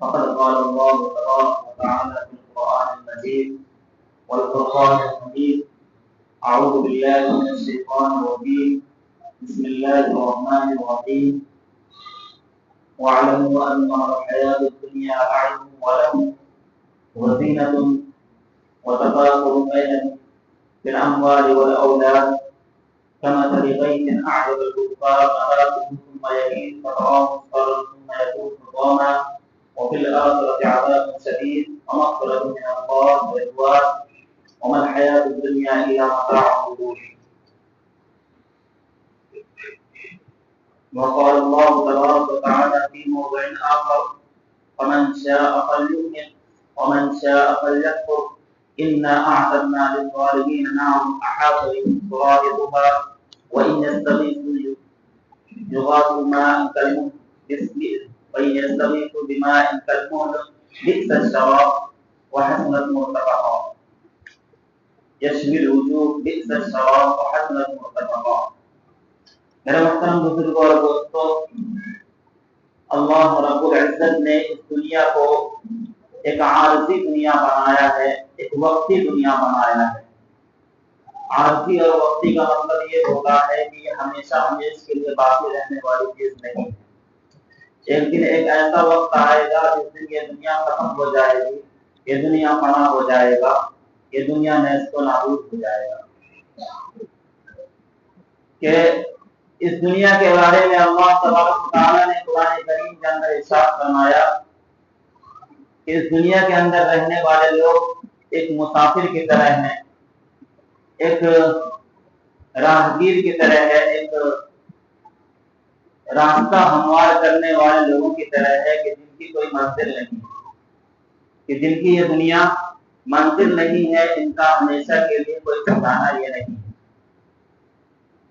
فقد قال الله تبارك وتعالى في القرآن المجيد والفرقان الحميد: أعوذ بالله من الشيطان الرجيم، بسم الله الرحمن الرحيم. واعلموا أنما الحياة الدنيا لعب ولهو وزينة وتفاخر بينكم في الأموال والأولاد كمثل غيث أعجب الكفار نباته ثم يهيج فتراه مصفرا ثم يكون حطاما وفي الآخرة عذاب شديد ومغفرة من الله ورضوان وما الحياة الدنيا إلا متاع الغرور. وقال الله تبارك وتعالى في موضع آخر: فمن شاء فليؤمن ومن شاء فليكفر إنا أعتدنا للظالمين نارا أحاط بهم سرادقها وإن يستغيثوا يغاثوا ماء كالمهل وإن يستغيثوا بماء كالمهل بئس الشراب وحسنت مرتفقا يشوي الوجوه بئس الشراب وحسنت مرتفقا. میرے محترم بزرگوں اور دوستوں، اللہ رب العزت نے اس دنیا کو ایک عارضی دنیا بنایا ہے، ایک وقتی دنیا بنایا ہے۔ عارضی اور وقتی کا مطلب یہ ہوتا ہے کہ یہ ہمیشہ ہمیش کے لیے باقی رہنے والی چیز نہیں۔ ایک دن ایک ایسا وقت آئے گا جس دن یہ دنیا ختم ہو جائے گی، یہ دنیا فنا ہو جائے گا، یہ دنیا نیست و نابود ہو جائے گا۔ کہ اس دنیا کے بارے میں اللہ تبارک و تعالیٰ نے قرآن کریم کے اندر ارشاد فرمایا کہ اس دنیا کے اندر رہنے والے لوگ ایک مسافر کی طرح ہیں، ایک راہگیر کی طرح ہے، ایک راستہ ہموار کرنے والے لوگوں کی طرح ہے کہ جن کی کوئی منزل نہیں، کہ جن کی یہ دنیا منزل نہیں ہے، ان کا ہمیشہ کے لیے کوئی ٹھکانہ یہ نہیں۔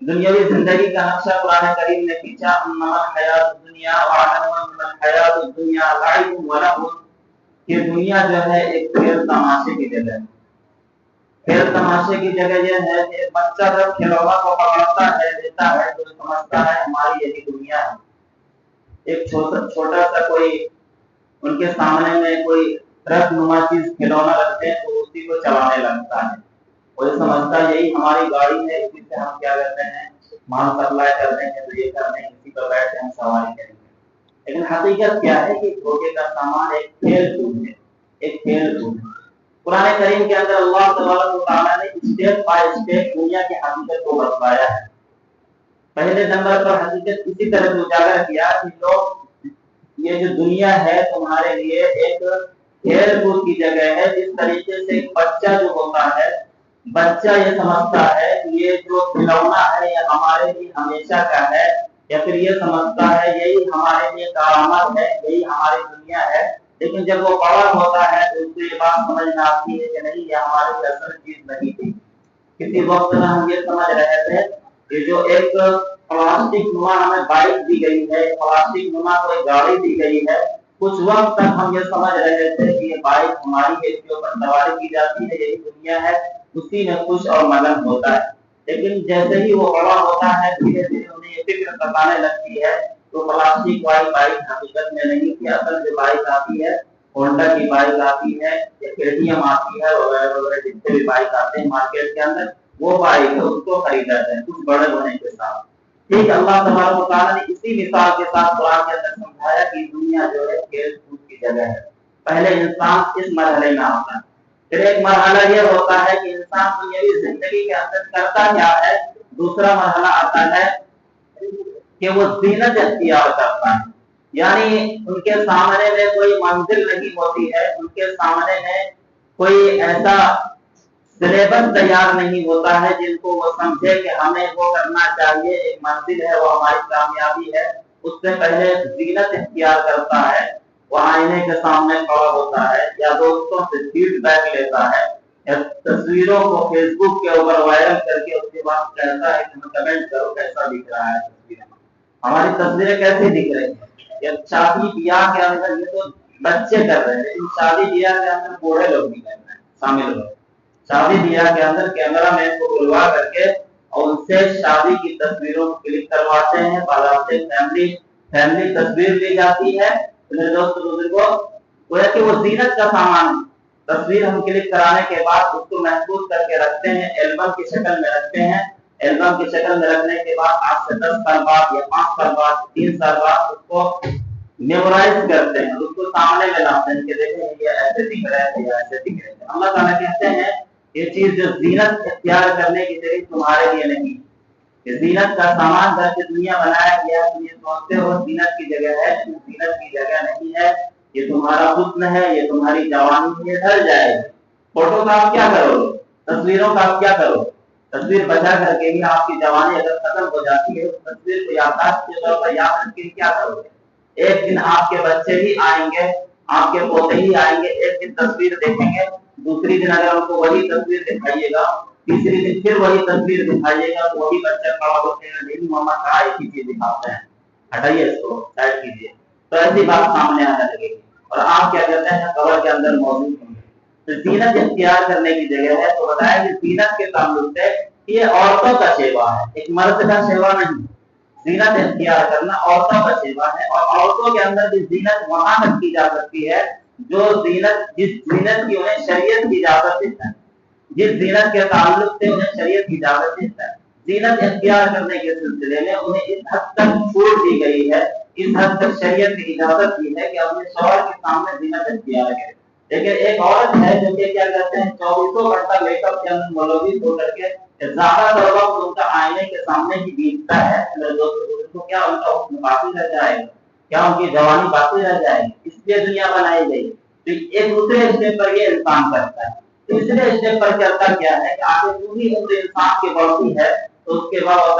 دنیاوی زندگی کا نقشہ قرآن کریم نے کھینچا، انما الحیات الدنیا واعلموا انما الحیات الدنیا لعب ولہو، کہ دنیا جو ہے ایک کھیل تماشے کی جگہ ہے۔ کھیل تماشے کی جگہ یہ ہے کہ بچہ جب کھلونا کو پکڑتا ہے لیتا ہے تو سمجھتا ہے ہماری یہی دنیا ہے۔ ایک چھوٹا سا کوئی ان کے سامنے میں کوئی ٹرک نما چیز کھلونا رکھتے ہیں تو اسی کو چلانے لگتا ہے، وہ سمجھتا ہے یہی ہماری گاڑی ہے، اسی سے ہم کیا کرتے ہیں مال سپلائی کرتے ہیں، تو یہ کرتے ہیں اسی پر بیٹھ کے ہم سواری کریں گے۔ لیکن حقیقت کیا ہے کہ دھوکے کا سامان ایک کھیل کود ہے، ایک کھیل کود ہے۔ قرآن کریم کے اندر اللہ تبارک و تعالیٰ نے اسٹیپ بائی اسٹیپ دنیا کی حقیقت کو بتایا ہے۔ پہلے نمبر پر حقیقت اسی طرح سے اجاگر کیا کہ لوگ یہ جو دنیا ہے تمہارے لیے ایک کھیل کود کی جگہ ہے۔ جس طریقے سے ایک بچہ جو ہوتا ہے، بچہ یہ سمجھتا ہے کہ یہ جو کھلونا ہے یہ ہمارے لیے ہمیشہ کا ہے، یا پھر یہ سمجھتا ہے یہی ہمارے لیے کرامت ہے، یہی ہماری دنیا ہے۔ لیکن جب وہ بڑا ہوتا ہے تو اس کو یہ بات سمجھ میں آتی ہے کہ نہیں، یہ ہمارے لیے اصل چیز نہیں تھی۔ کسی وقت میں ہم یہ سمجھ رہے تھے کہ جو ایک پلاسٹک نما ہمیں بائک دی گئی ہے، پلاسٹک نما کوئی گاڑی دی گئی ہے، کچھ وقت تک ہم یہ سمجھ رہے تھے کہ یہ بائک ہماری ہے، اس کے اوپر سواری کی جاتی ہے، یہی دنیا ہے، اسی میں خوش اور مگن ہوتا ہے۔ لیکن جیسے ہی وہ بڑا ہوتا ہے دھیرے دھیرے انہیں یہ فکر ستانے لگتی ہے تو پلاسٹک والی بائک حقیقت میں نہیں تھی، اصل جو بائک آتی ہے ہونڈا کی بائک آتی ہے یا KTM آتی ہے وغیرہ وغیرہ، جتنے بھی بائک آتے ہیں مارکیٹ کے اندر وہ بائک ہے، اس کو خریدا ہے کچھ بڑے ہونے کے ساتھ۔ ٹھیک، اللہ تبارک و تعالیٰ نے اسی مثال کے ساتھ قرآن کے اندر سمجھایا کہ دنیا جو ہے کھیل کود کی جگہ ہے۔ پہلے انسان اس مرحلے میں آتا ہے، پھر ایک مرحلہ یہ ہوتا ہے کہ انسان دنیاوی زندگی کے اندر کرتا کیا ہے، دوسرا مرحلہ آتا ہے کہ وہ زینت اختیار کرتا ہے۔ یعنی ان کے سامنے میں کوئی منزل نہیں ہوتی ہے، ان کے سامنے میں کوئی ایسا سلیبس تیار نہیں ہوتا ہے جن کو وہ سمجھے کہ ہمیں وہ کرنا چاہیے، ایک منزل ہے وہ ہماری کامیابی ہے۔ اس سے پہلے زینت اختیار کرتا ہے، وہ آئینے کے سامنے کھڑا ہوتا ہے یا دوستوں سے فیڈ بیک لیتا ہے یا تصویروں کو فیس بک کے اوپر وائرل کر کے اس کے بعد کہتا ہے کہ کمنٹ کرو کیسا دکھ رہا ہے تصویریں، ہماری تصویریں کیسی دکھ رہی ہیں۔ یا شادی بیاہ کے اندر یہ تو بچے کر رہے ہیں، لیکن شادی بیاہ کے اندر بوڑھے لوگ بھی کر رہے ہیں، شامل ہو۔ شادی بیاہ کے اندر کیمرہ مین کو بلوا کر کے اور ان سے شادی کی تصویروں کو کلک کرواتے ہیں، باضابطے فیملی تصویر لی جاتی ہے۔ میرے دوست بزرگوں، گویا کہ وہ زینت کا سامان، تصویر ہم کلک کرانے کے بعد اس کو محفوظ کر کے رکھتے ہیں، البم کی شکل میں رکھتے ہیں۔ البم کی شکل میں رکھنے کے بعد آج سے 10 سال بعد یا 5 سال بعد 3 سال بعد اس کو میمورائز کرتے ہیں، اس کو سامنے میں لاتے ہیں کہ دیکھیں یہ ایسے دکھ رہے تھے یا ایسے دکھ رہے تھے۔ اللہ تعالیٰ کہتے ہیں یہ چیز جو زینت اختیار کرنے کی ذریعے تمہارے لیے نہیں، یہ زینت کا سامان گھر کی دنیا بنایا گیا، تم یہ سوچتے ہو زینت کی جگہ ہے، لیکن زینت کی جگہ نہیں ہے، یہ تمہارا حسن ہے، یہ تمہاری جوانی ہے، ڈھل جائے گی۔ فوٹو کا آپ کیا کرو گے، تصویروں کا آپ کیا کرو گے، تصویر بچا کر کے ہی آپ کی جوانی اگر ختم ہو جاتی ہے، تصویر کو یادداشت کے طور پر یاد رکھ کے کیا کرو گے؟ ایک دن آپ کے بچے بھی آئیں گے، آپ کے پوتے ہی آئیں گے، ایک دن تصویر دیکھیں گے، دوسری دن اگر ان کو وہی تصویر دکھائیے گا، تیسری دن پھر وہی تصویر دکھائیے گا تو وہی بچہ کھڑا ہوتے ہیں نہیں ماما کہا ایک ہی چیز دکھاتے ہیں، ہٹائیے اس کو سائڈ کیجیے، تو ایسی بات سامنے آنے لگے گی اور آپ کیا کہتے ہیں قبر کے اندر موجود ہوں گے۔ تو زینت اختیار کرنے کی جگہ ہے، تو بتایا کہ زینت کے تعلق سے یہ عورتوں کا شیوا ہے، ایک مرد کا شیوا نہیں۔ زینت اختیار کرنا عورتوں کا شیوا ہے، اور عورتوں کے اندر بھی زینت وہاں تک کی جا سکتی ہے جو زینت جس زینت کی انہیں شریعت کی اجازت دیتا ہے، جس زینت کے تعلق سے انہیں شریعت کی اجازت دیتا ہے۔ زینت اختیار کرنے کے سلسلے میں انہیں اس حد تک چھوٹ دی گئی ہے، اس حد تک شریعت کی اجازت دی ہے کہ اپنے شوہر کے سامنے زینت اختیار کرے۔ لیکن ایک عورت ہے جو کہ کیا کہتے ہیں 24 گھنٹہ میک اپ کے اندر ملوث ہو کر کے زیادہ تر وقت ان کا آئینے کے سامنے ہی بیتتا ہے، میرے دوستوں کیا ان کا حسن باقی رہ جائے گا، کیا ان کی جوانی باقی رہ جائے گی؟ اس لیے دنیا بنائی گئی۔ تو ایک دوسرے اسٹیپ پر یہ انسان کرتا ہے، تیسرے اسٹیپ پر کرتا کیا ہے کہ آگے جو بھی عمر انسان کی بڑھتی ہے تو اس کے بعد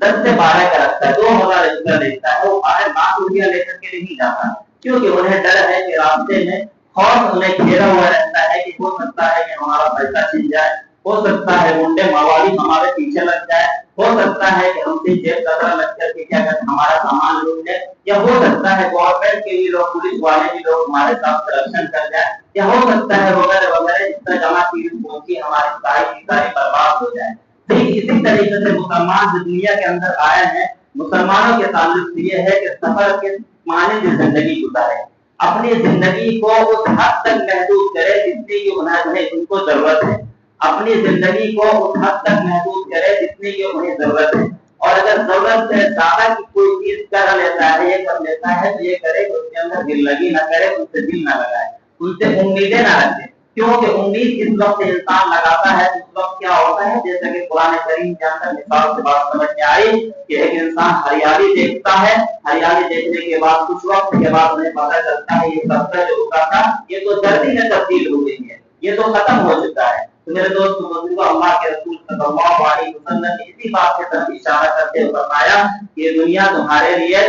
10 سے 12 کا رکھتا ہے, 2000 روپیہ لیتا ہے, وہ 12 روپیہ لے کر کے نہیں جاتا, کیونکہ انہیں ڈر ہے کہ راستے میں خوف انہیں گھیرا ہوا رہتا ہے کہ ہو سکتا ہے کہ ہمارا پیسہ چھن جائے, ہو سکتا ہے گنڈے موالی ہمارے پیچھے لگ جائے, ہو سکتا ہے کہ ہم سے جیب کترا لگ کر کے کیا کہتے ہمارا سامان لوٹ لے, یا ہو سکتا ہے گورنمنٹ کے بھی لوگ, پولیس والے بھی لوگ ہمارے ساتھ کرپشن کر جائے, یا ہو سکتا ہے وغیرہ وغیرہ, جس طرح جمع چیز پہنچی ہماری ساری برباد ہو جائے. اسی طریقے سے مسلمان جو دنیا کے اندر آئے ہیں, مسلمانوں کے تعلق سے یہ ہے کہ سفر کے معنی کی زندگی گزارے, اپنی زندگی کو اس حد تک محدود کرے جتنی کہ انہیں ان کو ضرورت ہے, اپنی زندگی کو اس حد تک محدود کرے جتنی کہ انہیں ضرورت ہے, اور اگر ضرورت سے زیادہ کی کوئی چیز کر لیتا ہے, یہ کر لیتا ہے, تو یہ کرے کہ اس کے اندر دل لگی نہ کرے, ان سے دل نہ لگائے, ان سے امیدیں نہ رکھے, کیونکہ امید جس وقت انسان لگاتا ہے اس وقت کیا ہوتا ہے, جیسا کہ قرآن کریم کے اندر مثال سے بات سمجھ میں آئی کہ ایک انسان ہریالی دیکھتا ہے, ہریالی دیکھنے کے بعد کچھ وقت کے بعد انہیں پتہ چلتا ہے یہ سبزہ جو اگا تھا یہ تو زردی میں تبدیل ہو گئی ہے, یہ تو ختم ہو چکا ہے. تو میرے دوست بزرگوں, اللہ کے رسول صلی اللہ علیہ وسلم نے اسی بات کی طرف اشارہ کرتے ہوئے فرمایا کہ یہ دنیا تمہارے لیے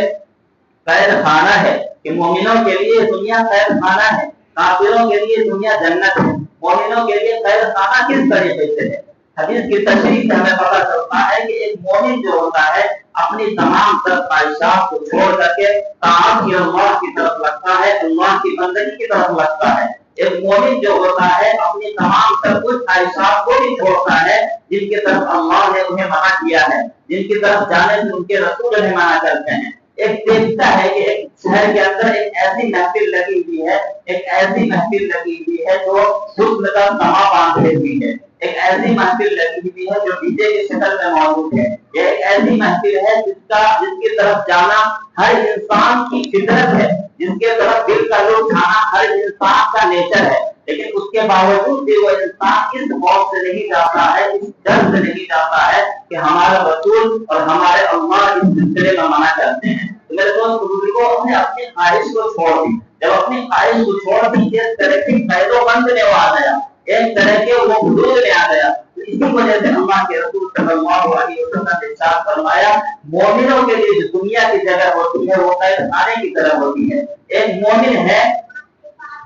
قید خانہ ہے, کہ مومنوں کے لیے دنیا قید خانہ ہے, کافروں کے لیے دنیا جنت ہے, مومنوں کے لیے قید خانہ کس طریقے سے ہے. حدیث کی تشریح سے ہمیں پتہ چلتا ہے کہ ایک مومن جو ہوتا ہے اپنی تمام تر خواہشات کو چھوڑ کر کے طاعت کی اللہ کی طرف لگتا ہے, اللہ کی بندگی کی طرف لگتا ہے. ایک مومن جو ہوتا ہے اپنی تمام تر کچھ خواہشات کو بھی چھوڑتا ہے جن کی طرف اللہ نے انہیں منع کیا ہے, جن کی طرف جانے سے ان کے رسول انہیں منع کرتے ہیں. ایک دیکھتا ہے کہ ایک شہر کے اندر ایک ایسی محفل لگی ہوئی ہے, ایک ایسی محفل لگی ہوئی ہے جو حسن کا سما باندھ لیتی ہے, ایک ایسی محفل لگی ہوئی ہے جو ڈیجے کی شکل میں موجود ہے, یہ ایک ایسی محفل ہے جس کی طرف جانا ہر انسان کی فطرت ہے, جس کے طرف دل کا رخ جانا ہر انسان کا نیچر ہے, لیکن اس کے باوجود بھی وہ انسان اس خوف سے نہیں جاتا ہے, اس ڈر سے نہیں جاتا ہے کہ ہمارا رسول اور ہمارے اللہ اس سلسلے میں منع کرتے ہیں. تو میرے دوست بزرگوں, ہم نے اپنی خواہش کو چھوڑ دی, جب اپنی خواہش کو چھوڑ دی ایک طرح کی قید و بند میں آ گیا, ایک طرح کے وہ حدود میں آ گیا, تو اسی وجہ سے اللہ کے رسول صلی اللہ علیہ وسلم نے ارشاد فرمایا مومنوں کے لیے جو دنیا کی جگہ ہوتی ہے وہ قید خانے کی طرح ہوتی ہے. ایک مومن ہے,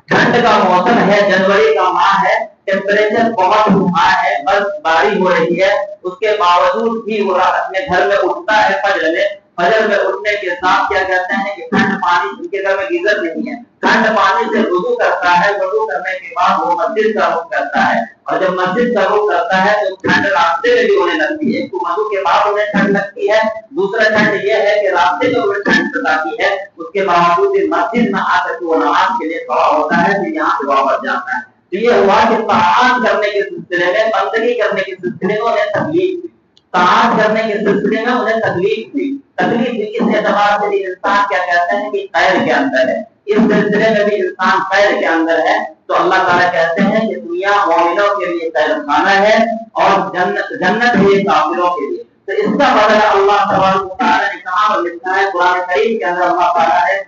ٹھنڈ کا موسم ہے, جنوری کا ماہ ہے, ٹیمپریچر بہت ہائی ہے, برف باری ہو رہی ہے, اس کے باوجود بھی وہ اپنے گھر میں اٹھتا ہے فجر میں اٹھنے کے ساتھ کیا کہتے ہیں کہ ٹھنڈ پانی, ان کے گھر میں گیزر نہیں ہے, ٹھنڈ پانی سے وضو کرتا ہے, وضو کرنے کے بعد وہ مسجد کا رخ کرتا ہے, اور جب مسجد کا رخ کرتا ہے تو ٹھنڈ راستے میں بھی ہونے لگتی ہے, تو وضو کے بعد انہیں ٹھنڈ لگتی ہے, دوسرا ٹھنڈ یہ ہے کہ راستے میں انہیں ٹھنڈ ستاتی ہے, اس کے باوجود مسجد میں آ کر وہ نماز کے لیے کھڑا ہوتا ہے, پھر یہاں سے واپس جاتا ہے. تو یہ ہوا کہ طاعت کرنے کے سلسلے میں, بندگی کرنے کے سلسلے میں انہیں تکلیف تھی, طاعت کرنے کے سلسلے میں انہیں تکلیف تھی. کس اعتبار سے انسان کیا کہتے ہیں کہ خیر کے اندر ہے, اس سلسلے میں بھی انسان خیر کے اندر ہے. تو اللہ تعالیٰ کہتے ہیں کہ دنیا مومنوں کے لیے خیر خانہ ہے اور جنت ہے کافروں کے لیے. تو اس کا بدلہ اللہ تبارک و تعالیٰ نے کہا اور لکھا ہے قرآن کریم کے اندر. اللہ تعالیٰ ہے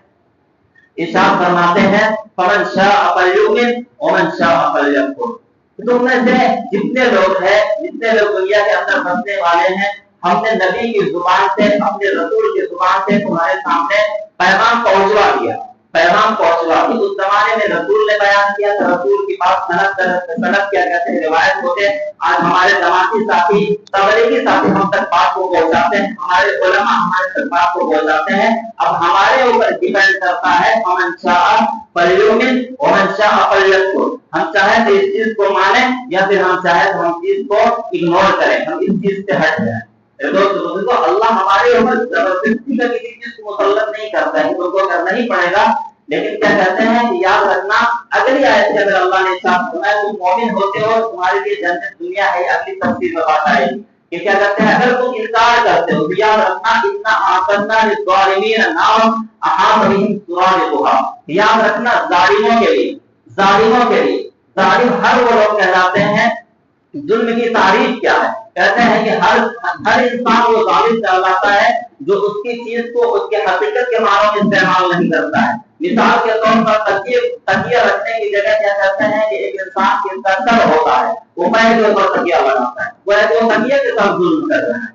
ارشاد فرماتے ہیں فمن شاء فلیؤمن ومن شاء فلیکفر. تم میں سے جتنے لوگ ہیں, جتنے لوگ دنیا کے اندر بسنے والے ہیں, ہم نے نبی کی زبان سے, اپنے رسول کی زبان سے تمہارے سامنے پیغام پہنچوا دیا, پیغام پہنچوا دیا. اس زمانے میں رسول نے بیان کیا تو رسول کی بات سند کیا کہتے ہیں روایت ہوتے. آج ہمارے جماعتی ساتھی, تبلیغی ساتھی ہم تک بات کو پہنچاتے ہیں, ہمارے علماء ہمارے تک بات کو پہنچاتے ہیں. اب ہمارے اوپر ڈیپینڈ کرتا ہے فمن شاء فلیؤمن ومن شاء فلیکفر. ہم چاہیں تو اس چیز کو مانیں یا پھر ہم چاہیں تو ہم چیز کو اگنور کریں, ہم اس چیز سے ہٹ جائیں. اللہ ہمارے اوپر زبردستی کا کسی چیز کو مسلط نہیں کرتا ہے, ان کو کرنا ہی پڑے گا. لیکن کیا کہتے ہیں کہ یاد رکھنا, اگلی آیت کے اندر اللہ نے ارشاد فرمایا تم مومن ہوتے ہو, تمہارے لیے جنت دنیا ہے. اگلی تفسیر میں بات آئے کہ کیا کہتے ہیں اگر تم انکار کرتے ہو تو یاد رکھنا اتنا آسنا للظالمین نار احاط بهم سرادقها. یاد رکھنا ظالموں کے لیے, ظالموں کے لیے, ظالم ہر وہ لوگ کہلاتے ہیں. ظلم کی تعریف کیا ہے؟ کہتے ہیں کہ ہر انسان وہ ظالم کہلاتا ہے جو اس کی چیز کو اس کے حقیقت کے معنوں میں استعمال نہیں کرتا ہے. مثال کے طور پر تکیہ رکھنے کی جگہ کیا کہتے ہیں کہ ایک انسان کے اندر سر ہوتا ہے, وہ پیر کے اوپر تکیہ لگاتا ہے, وہ تکیہ کے ساتھ ظلم کر رہا ہے.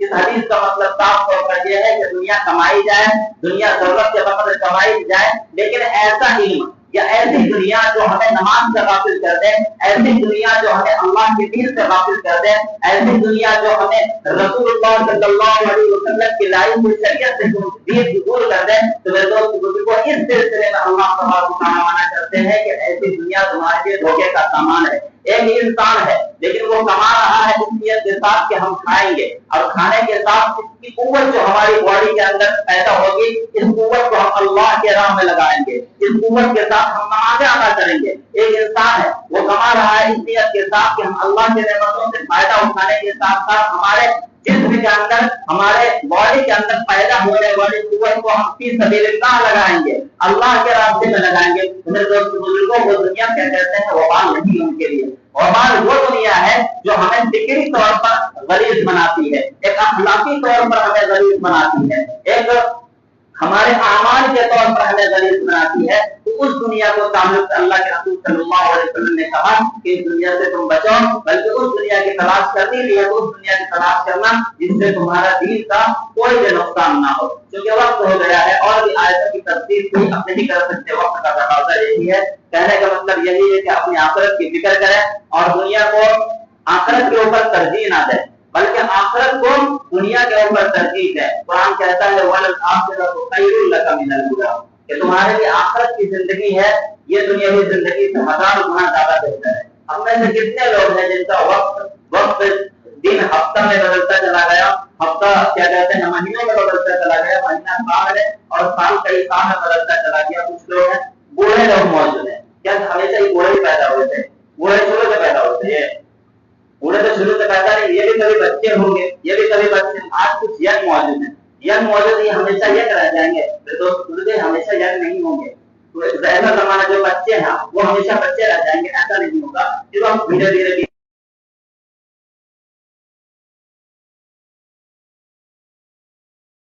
اس حدیث کا مطلب صاف طور پر یہ ہے کہ دنیا کمائی جائے، دنیا ضرورت کے وقت کمائی جائے، لیکن ایسا علم یا ایسی دنیا جو ہمیں نماز سے غافل کر دے، ایسی دنیا جو ہمیں اللہ کے دین سے غافل کر دے، ایسی دنیا جو ہمیں رسول اللہ صلی اللہ علیہ وسلم کی لائی ہوئی شریعت سے دین دور کر دے، تو میرے دوست بزرگوں اس سلسلے میں اللہ تبارک و تعالیٰ منع کرتے ہیں کہ ایسی دنیا تمہارے لیے دھوکے کا سامان ہے۔ ایک انسان ہے لیکن وہ کما رہا ہے اس نیت کے ساتھ کہ ہم کھائیں گے، اور کھانے کے ساتھ اس کی قوت جو ہماری باڈی کے اندر پیدا ہوگی، اس قوت کو ہم اللہ کے راہ میں لگائیں گے، اس قوت کے ساتھ ہم نمازیں ادا کریں گے۔ ایک انسان ہے وہ کما رہا ہے اس نیت کے ساتھ کہ ہم اللہ کے نعمتوں سے فائدہ اٹھانے کے ساتھ ساتھ ہمارے جسم کے اندر، ہمارے باڈی کے اندر پیدا ہونے والی قوت کو ہم فی سبیل اللہ لگائیں گے، اللہ کے راستے میں لگائیں گے۔ میرے دوست بزرگوں کو دنیا کیا کہتے ہیں؟ وبال نہیں ان کے لیے۔ وبال وہ دنیا ہے جو ہمیں فکری طور پر غلیظ بناتی ہے، ایک اخلاقی طور پر ہمیں غلیظ بناتی ہے، ایک ہمارے اعمال کے طور پر ہمیں غلیظ بناتی ہے۔ تو اس دنیا کو تعلق اللہ کے رسول صلی اللہ علیہ وسلم نے کہا کہ اس دنیا سے تم بچو، بلکہ اس دنیا کی تلاش کرنی بھی ہے تو اس دنیا کی تلاش کرنا جس سے تمہارا دین کا کوئی بھی نقصان نہ ہو۔ کیونکہ وقت ہو گیا ہے اور بھی آیتوں کی تفسیر کوئی اب نہیں کر سکتے، وقت کا تقاضا یہی ہے۔ کہنے کا مطلب یہی ہے کہ اپنی آخرت کی فکر کریں اور دنیا کو آخرت کے اوپر ترجیح نہ دیں، بلکہ آخرت کو دنیا کے اوپر ترجیح ہے۔ قرآن کہتا ہے وَلَلْآخِرَةُ خَيْرٌ لَكَ مِنَ الْأُولَىٰ، کہ تمہارے لیے آخرت کی زندگی ہے یہ دنیاوی زندگی سے 1000 گنا زیادہ بہتر ہے۔ ہم میں سے کتنے لوگ ہیں جن کا وقت دن ہفتہ میں بدلتا چلا گیا، ہفتہ کیا کہتے ہیں مہینوں میں بدلتا چلا گیا، مہینہ سال ہے اور سال کئی سال میں بدلتا چلا گیا۔ کچھ لوگ ہیں بوڑھے لوگ موجود ہیں، کیا ہمیشہ ہی بوڑھے ہی پیدا ہوئے تھے؟ بوڑھے شروع سے پیدا ہوتے ہیں، بوڑھے تو شروع سے پیدا نہیں، یہ بھی کبھی بچے ہوں گے، یہ بھی کبھی بچے۔ آج کچھ ینگ موجود ہیں، ینگ موجود یہ ہمیشہ ینگ رہ جائیں گے، تو ہمیشہ ینگ نہیں ہوں گے۔ تو ایسا زمانہ جو بچے ہیں وہ ہمیشہ بچے رہ جائیں گے، ایسا نہیں ہوگا۔ جو ہم دھیرے دھیرے